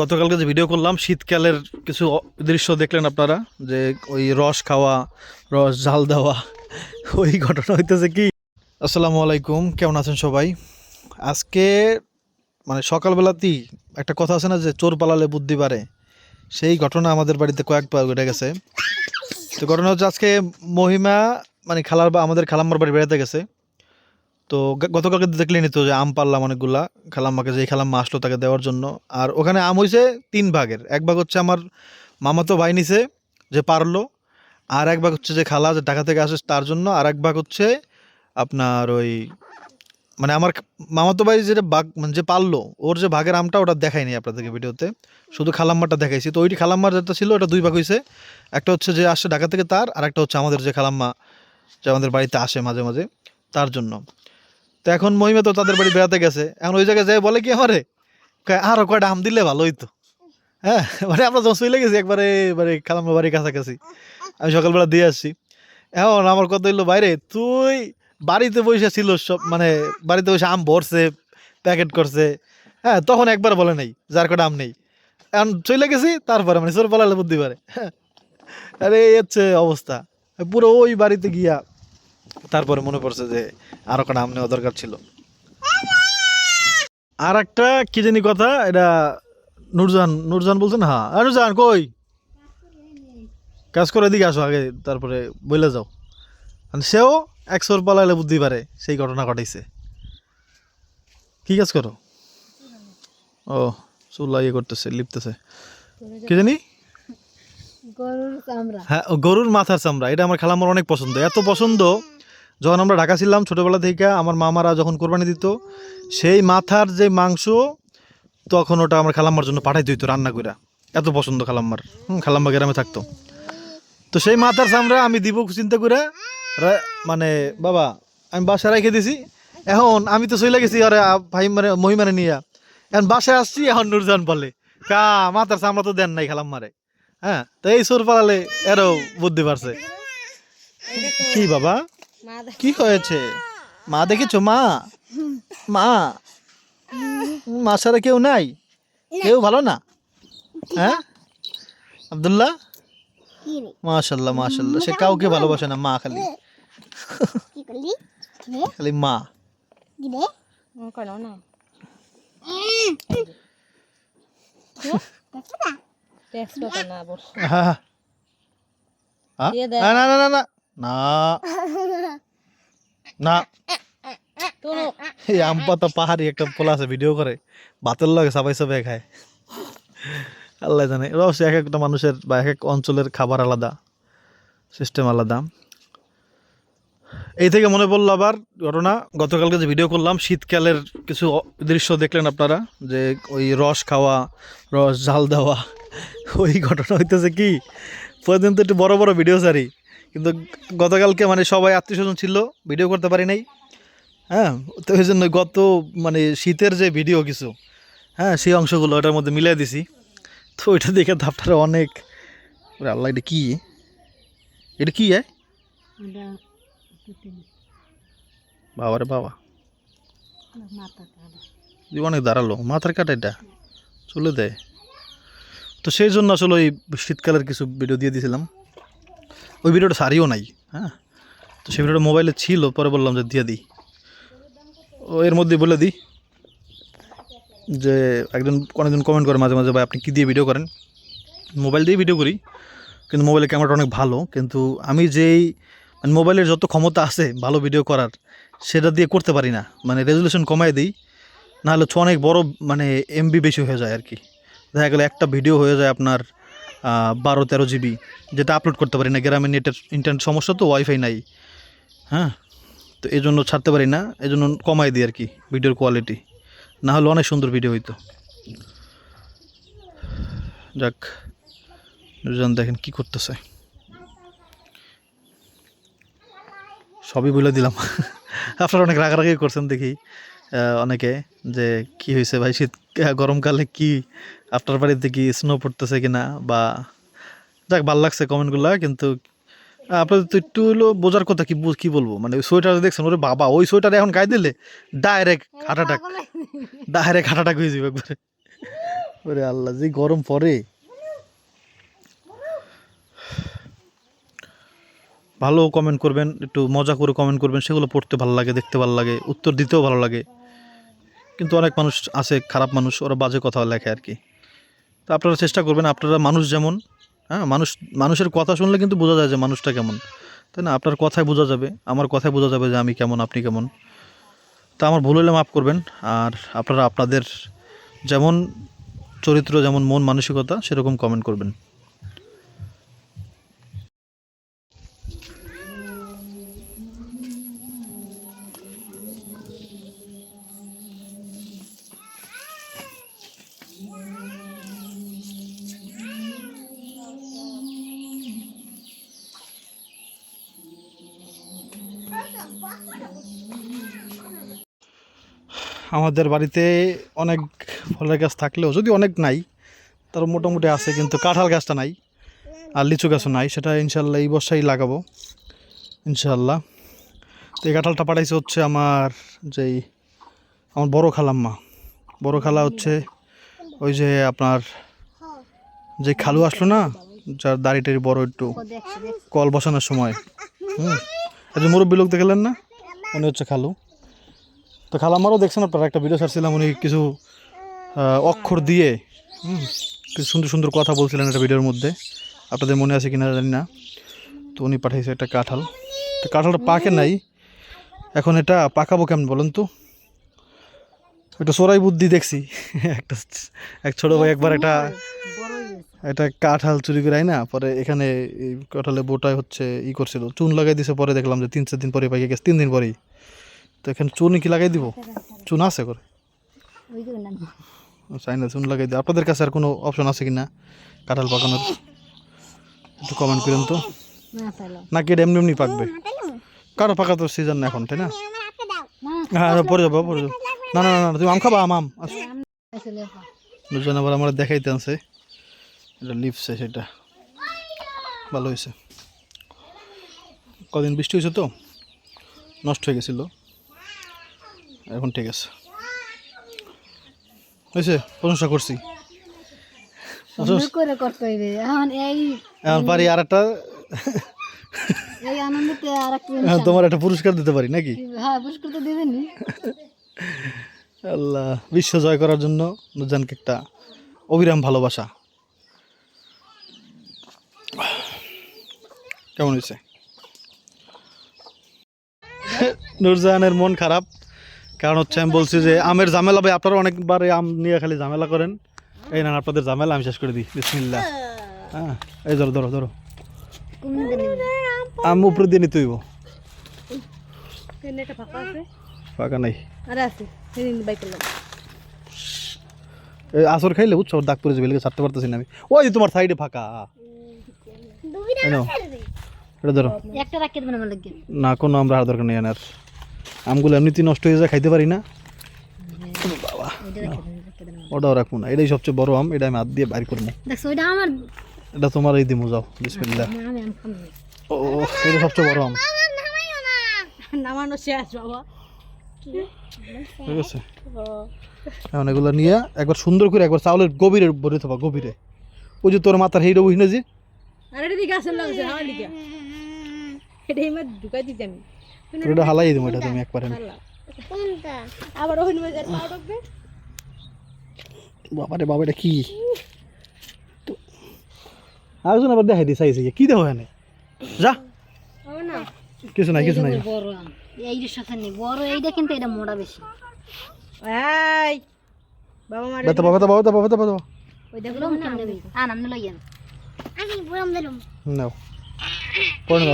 গতকালকে যে ভিডিও করলাম শীতকালের কিছু দৃশ্য দেখলেন আপনারা, যে ওই রস খাওয়া, রস ঝাল দেওয়া, ওই ঘটনা হইতেছে কি। আসসালামু আলাইকুম, কেমন আছেন সবাই? আজকে মানে সকালবেলাতেই একটা কথা আছে না, যে চোর পালালে বুদ্ধি বাড়ে, সেই ঘটনা আমাদের বাড়িতে কয়েকবার ঘটে গেছে। তো ঘটনা হচ্ছে, আজকে মহিমা মানে আমাদের খালাম্মার বাড়ি বেড়াতে গেছে। তো গতকালকে দেখলেনি তো, যে আম পারলাম অনেকগুলা, খালাম্মাকে, যে খালাম্মা আসলো তাকে দেওয়ার জন্য। আর ওখানে আম হয়েছে 3 ভাগের, 1 ভাগ হচ্ছে আমার মামাতো ভাই নিছে যে পারলো, আর 1 ভাগ হচ্ছে যে খালা যে ঢাকা থেকে আসে তার জন্য, আর 1 ভাগ হচ্ছে আপনার ওই মানে আমার মামাতো ভাই যেটা বাঘ মানে যে পারলো, ওর যে ভাগের আমটা ওটা দেখাইনি আপনাদেরকে ভিডিওতে, শুধু খালাম্মাটা দেখাইছি। তো ওইটি খালাম্মার যেটা ছিল ওটা 2 ভাগ হয়েছে, একটা হচ্ছে যে আসছে ঢাকা থেকে তার, আর একটা হচ্ছে আমাদের যে খালাম্মা যে আমাদের বাড়িতে আসে মাঝে মাঝে তার জন্য। তো এখন মহিমা তো তাদের বাড়ি বেড়াতে গেছে, এখন ওই জায়গায় যাই বলে কি আমারে, আরো কয়টা আম দিলে ভালো হইতো। হ্যাঁ, মানে আমরা যখন চলে গেছি একবারে মানে খালাম্মা বাড়ির কাছাকাছি, আমি সকালবেলা দিয়ে আসছি। এখন আমার কথা হইলো, বাইরে তুই বাড়িতে বসে ছিল সব, মানে বাড়িতে বসে আম ভরছে, প্যাকেট করছে, হ্যাঁ, তখন একবার বলে নাই যার কটা আম নেই। এখন চলে গেছি, তারপরে মানে চোর পালালে বুদ্ধি পারে। আরে এই হচ্ছে অবস্থা। পুরো ওই বাড়িতে গিয়া তারপরে মনে পড়ছে যে আরো কটা আম নেওয়া দরকার ছিল। আর একটা কি জানি কথা, এটা নুরজান নুরজান বলছেন, হ্যাঁ নুরজান কই কাজ করে, এদিকে আসো আগে, তারপরে বইলে যাও। মানে সেও এক চোর পালাইলে বুদ্ধি পারে, সেই ঘটনা ঘটাইছে। কি কাজ করো? ও, চুলা ইয়ে করতেছে, লিপতেছে, কি জানি। হ্যাঁ, গরুর মাথার চামড়া, এটা আমার খালাম্মার অনেক পছন্দ, এত পছন্দ, যখন আমরা ঢাকা ছিলাম ছোটবেলা থেকে আমার মামারা যখন কোরবানি দিত, সেই মাথার যে মাংস, তখন ওটা আমার খালাম্মার জন্য পাঠাইতে হইতো রান্না কইরা, এত পছন্দ খালাম্মার। খালাম্মা গ্রামে থাকতো, তো সেই মাথার চামড়া আমি দিব চিন্তা করে, মানে বাবা আমি বাসায় রেখে দিছি। এখন আমি তো চলে গেছি, আরে ভাই মানে মহিমানে নিয়ে, এখন বাসায় আসছি, এখন নুরজান বলে কা মাথার চামড়া তো দেন নাই খালাম্মারে। হ্যাঁ, তো এই সুর পালালে এরও বুদ্ধি পারছে। কি বাবা, কি হয়েছে? মা দেখেছো? মা মা মা ছাড়া কেউ নাই, কেউ ভালো না? হ্যাঁ আব্দুল্লাহ, মাশাল্লাহ মাশাল্লাহ, সে কাউকে ভালোবাসে না, মা খালি, খালি মা। হ্যাঁ, না না না না না না না, এই আম পাতা পাহাড়ি একটা পোলা আছে, ভিডিও করে ভাতের লাগে সবাই সবাই খায়। আল্লাহ জানে, অবশ্যই এক একটা মানুষের বা এক এক অঞ্চলের খাবার আলাদা, সিস্টেম আলাদা। এই থেকে মনে পড়লো আবার ঘটনা, গতকালকে যে ভিডিও করলাম শীতকালের কিছু দৃশ্য দেখলেন আপনারা, যে ওই রস খাওয়া, রস ঝাল দেওয়া, ওই ঘটনা হইতেছে কি। প্রতিদিন তো একটু বড় বড় ভিডিও সারি, কিন্তু গতকালকে মানে সবাই আত্মীয় স্বজন ছিল, ভিডিও করতে পারি নাই। হ্যাঁ, তো এই জন্য গত মানে শীতের যে ভিডিও কিছু, হ্যাঁ, সেই অংশগুলো ওটার মধ্যে মিলিয়ে দিছি। তো ওইটা দেখে আপনারা অনেক, আল্লাহ এটা কি, এটা কি বাবা রে বাবা, অনেক দাঁড়ালো মাথার কাটা, এটা চলে দেয়। তো সেই জন্য আসলে ওই শীতকালের কিছু ভিডিও দিয়ে দিয়েছিলাম, ওই ভিডিওটা সারিও নাই। হ্যাঁ, তো সেই ভিডিওটা মোবাইলে ছিল, পরে বললাম যে দিয়ে দিই। ও এর মধ্যে বলে দিই যে অনেকজন কমেন্ট করে মাঝে মাঝে, ভাই আপনি কী দিয়ে ভিডিও করেন? মোবাইল দিয়ে ভিডিও করি, কিন্তু মোবাইলের ক্যামেরাটা অনেক ভালো, কিন্তু আমি যেই মানে মোবাইলের যত ক্ষমতা আছে ভালো ভিডিও করার, সেটা দিয়ে করতে পারি না, মানে রেজুলেশন কমাই দিই, নাহলে হচ্ছে অনেক বড় মানে এমবি বেশি হয়ে যায় আর কি। দেখা গেলো একটা ভিডিও হয়ে যায় আপনার 12-13 জিবি, যেটা আপলোড করতে পারি না, গ্রামে নেটের ইন্টারনেট সমস্যা, তো ওয়াইফাই নাই। হ্যাঁ, তো এই জন্য ছাড়তে পারি না, এই জন্য কমাই দিই আর কি ভিডিওর কোয়ালিটি, না হলে অনেক সুন্দর ভিডিও হইতো। যাক, দেখেন কি করতেছে, সবই বলে দিলাম। আপনারা অনেক রাগারাগি করছেন দেখি অনেকে, যে কি হয়েছে ভাই, শীত গরমকালে কি আপনার বাড়িতে কি স্নো পড়তেছে কিনা, বা যাক ভালো লাগছে কমেন্টগুলো। কিন্তু আপনাদের তো একটু হলো বোঝার কথা, কি বলবো, মানে ওই সোয়েটার দেখছেন, ওরে বাবা, ওই সোয়েটার এখন গায়ে দিলে ডাইরেক্ট হার্ট অ্যাটাক হয়ে যাবে একবারে। ওরে আল্লাহ, যে গরম পড়ে। ভালো কমেন্ট করবেন, একটু মজা করে কমেন্ট করবেন, সেগুলো পড়তে ভালো লাগে, দেখতে ভালো লাগে, উত্তর দিতেও ভালো লাগে। কিন্তু অনেক মানুষ আছে খারাপ মানুষ, ওরা বাজে কথা লেখে আর কি। তো আপনারা চেষ্টা করবেন, আপনারা মানুষ যেমন, হ্যাঁ মানুষের কথা শুনলে কিন্তু বোঝা যায় যে মানুষটা কেমন, তাই না? আপনার কথায় বোঝা যাবে, আমার কথায় বোঝা যাবে যে আমি কেমন, আপনি কেমন। তা আমার ভুল হলে মাফ করবেন। আর আপনারা আপনাদের যেমন চরিত্র, যেমন মন মানসিকতা, সেরকম কমেন্ট করবেন। আমাদের বাড়িতে অনেক ফলের গাছ থাকলেও, যদি অনেক নাই, তার মোটামুটি আছে, কিন্তু কাঁঠাল গাছটা নাই, আর লিচু গাছও নাই। সেটা ইনশাল্লাহ এই বর্ষায় লাগাবো ইনশাল্লাহ। তো এই কাঁঠালটা পাঠাইছে হচ্ছে আমার বড় খালাম্মা। বড় খালা হচ্ছে ওই যে আপনার যে খালু আসলো না, যার দাড়ি টাড়ি বড় একটু, কল বসানোর সময়, এই যে মুরব্বী লোক দেখলেন না, উনি হচ্ছে খালু। তো খালাম্মারও দেখছেন আপনারা, একটা ভিডিও ছাড়ছিলাম, উনি কিছু অক্ষর দিয়ে কিছু সুন্দর সুন্দর কথা বলছিলেন একটা ভিডিওর মধ্যে, আপনাদের মনে আছে কিনা জানি না। তো উনি পাঠাইছে একটা কাঁঠাল। তো কাঁঠালটা পাকে নাই, এখন এটা পাকাবো কেমন বলেন তো? একটা চোরাই বুদ্ধি দেখছি। একটা এক ছোটো ভাই একবার একটা কাঁঠাল চুরি করে না, পরে এখানে এই কাঁঠালে বোটায় হচ্ছে করছিল, চুন লাগাই দিছে। পরে দেখলাম যে 3-4 দিন পরে পাইকে গেছে, 3 দিন পরেই। তো এখানে চুন কি লাগাই দিব? চুন আছে করে চাই না, চুন লাগাই দিই। আপনাদের কাছে আর কোনো অপশন আছে কি না কাঁঠাল পাকানোর? একটু কমেন্ট করেন তো। নাকি এটা এমনি এমনি পাকবে? কারো পাকা তো সিজন না এখন, তাই না? হ্যাঁ, পরে যাবো, পরে যাবো। না না না, তুমি আম খাবা? আম দুজন আবার আমার দেখাইতে আছে, এটা লিপসে, সেটা ভালো হয়েছে। কদিন বৃষ্টি হয়েছে তো নষ্ট হয়ে গেছিলো, এখন ঠিক আছে, হয়েছে। প্রশংসা করছি, এখন পারি আর একটা, তোমার একটা পুরস্কার দিতে পারি নাকি? আল্লাহ, বিশ্ব জয় করার জন্য নুরজানকে একটা অবিরাম ভালোবাসা। কেমন হয়েছে? নুরজানের মন খারাপ, কারণ হচ্ছে আমি বলছি যে আমের ঝামেলা, ভাই আপনারা অনেকবার আম নিয়ে খালি ঝামেলা করেন, এই না আপনাদের ঝামেলা আমি শেষ করে দিই। বিসমিল্লাহ। হ্যাঁ, এই ধরো ধরো ধরো, আম উপরে দিয়ে নিতে হইব। ফাঁকা নাই, আসর খাইলে বুঝছো দাগ পরে যাবে, ছাড়তে পারতেছি না আমি। ওই তোমার সাইডে ফাঁকা, এটা ধরো না, কোনো আমরা আর দরকার নেই আনার। আমগুলো এমনিতেই নষ্ট হয়ে যায়, খাইতে পারি না। বাবা, ওটাও রাখবো না, এটাই সবচেয়ে বড় আম, এটা আমি হাত দিয়ে বাইর করবো। এটা তোমার এই দিমু, যাও বিসমিল্লাহ। ও, এটা সবচেয়ে বড় আম, ঠিক আছে। এখন এগুলো নিয়ে একবার সুন্দর করে একবার চাউলের গভীরে ভরে থাকবা, গভীরে। ওই যে তোর মাথার হেইটা বুঝি না যে, এটা হালাই দিবো, এটা তুমি একবার বাবারে বাবা, এটা কি? আরেকজন আবার দেখাই দিয়ে চাইছে, কি দেখো এখানে, যা কিছু নাই, কিছু নাই। না পরে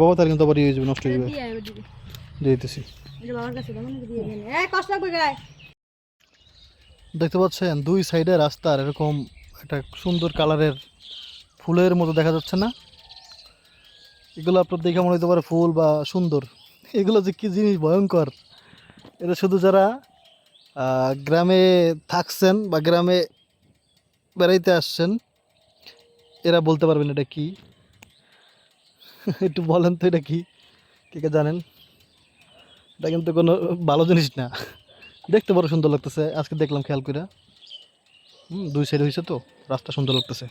বাবা, তার কিন্তু আবার ইয়ে নষ্ট হয়ে যাবে, দিতেছি। দেখতে পাচ্ছেন দুই সাইডে রাস্তার এরকম একটা সুন্দর কালারের ফুলের মতো দেখা যাচ্ছে না? এগুলো আপনার দেখে মনে হতে পারে ফুল বা সুন্দর, এগুলো যে কি জিনিস ভয়ঙ্কর। এটা শুধু যারা গ্রামে থাকছেন বা গ্রামে বেড়াইতে আসছেন এরা বলতে পারবেন এটা কি। একটু বলেন তো এটা কি, কে কে জানেন? এটা কিন্তু কোনো ভালো জিনিস না, দেখতে বড় সুন্দর লাগতেছে, আজকে দেখলাম খেয়াল করে। দুই সাইড হয়েছে তো রাস্তা সুন্দর লাগতেছে।